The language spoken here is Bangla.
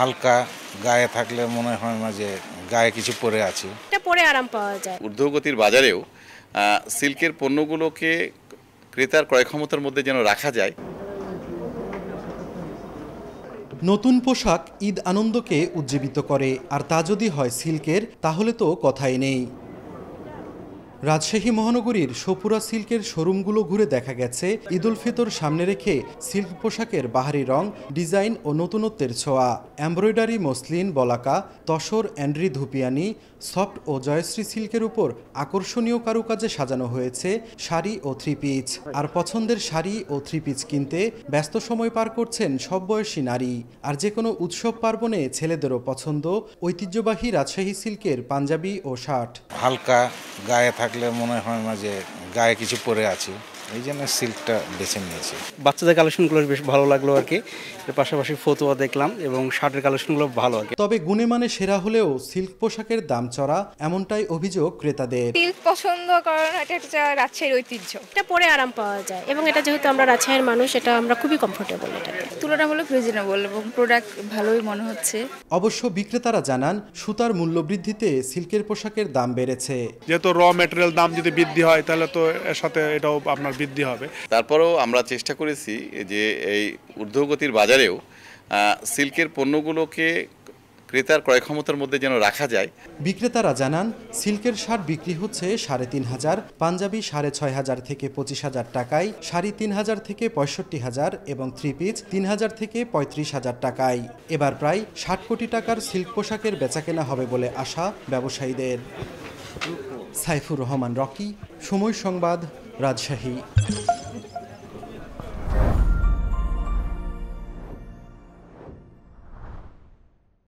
হালকা গায়ে থাকলে মনে হয় না যে গায়ে কিছু পরে আছি, এটা পরে আরাম পাওয়া যায়। ঊর্ধ্বগতির বাজারেও সিল্কের পণ্যগুলোকে ক্রেতার ক্রয় ক্ষমতার মধ্যে যেন রাখা যায়। নতুন পোশাক ঈদ আনন্দকে উজ্জীবিত করে, আর তা যদি হয় সিল্কের তাহলে তো কথাই নেই। রাজশাহী মহানগরীর সপুরা সিল্কের শোরুমগুলো ঘুরে দেখা গেছে ঈদ উল ফিতর সামনে রেখে সিল্ক পোশাকের বাহারি রং, ডিজাইন ও নতুনত্বের ছোঁয়া। এমব্রয়ডারি, মসলিন, বলাকা, তসর, অ্যান্ড্রি, ধুপিয়ানি, সফট ও জয়শ্রী সিল্কের উপর আকর্ষণীয় কারুকাজে সাজানো হয়েছে শাড়ি ও থ্রি পিচ। আর পছন্দের শাড়ি ও থ্রি পিচ কিনতে ব্যস্ত সময় পার করছেন সব বয়সী নারী। আর যে কোনো উৎসব পার্বণে ছেলেদেরও পছন্দ ঐতিহ্যবাহী রাজশাহী সিল্কের পাঞ্জাবি ও শার্ট। হালকা গায়ে থাকলে মনে হয় না যে গায়ে কিছু পরে আছি, এই জন্য সিল্কটা বেছে নিয়েছি। বাচ্চাদের কালেকশনগুলো বেশ ভালো লাগলো আর কি। এর পাশাপাশি ফতুয়া দেখলাম এবং শার্টের কালেকশনগুলো ভালো আর কি। তবে গুণে মানে সেরা হলেও সিল্ক পোশাকের দাম চড়া, এমনটাই অভিযোগ ক্রেতাদের। সিল্ক পছন্দ করার এটা রাজশাহীর ঐতিহ্য, এটা পরে আরাম পাওয়া যায় এবং এটা যেহেতু আমরা রাজশাহীর মানুষ, এটা আমরা খুবই কমফোর্টেবল। এটাতে তুলনামূলক রিজনেবল এবং প্রোডাক্ট ভালোই মনে হচ্ছে। অবশ্য বিক্রেতারা জানান সুতার মূল্য বৃদ্ধিতে সিল্কের পোশাকের দাম বেড়েছে। যেহেতু র ম্যাটেরিয়াল দাম যদি বৃদ্ধি হয় তাহলে তো এর সাথে এটাও আপনার বৃদ্ধি হবে। তারপরেও আমরা চেষ্টা করেছি যে এই ঊর্ধ্বগতির বাজারেও সিল্কের পণ্যগুলোকে ক্রেতার ক্রয় ক্ষমতার মধ্যে যেন রাখা যায়। বিক্রেতারা জানান সিল্কের শার্ট বিক্রি হচ্ছে 3,500, পাঞ্জাবি 6,500 থেকে 25,000 টাকায়, শাড়ি 3,000 থেকে 65,000 এবং থ্রি পিচ 3,000 থেকে 35,000 টাকায়। এবার প্রায় 60 কোটি টাকার সিল্ক পোশাকের বেচাকেনা হবে বলে আশা ব্যবসায়ীদের। সাইফুর রহমান রকি, সময় সংবাদ, রাজশাহী।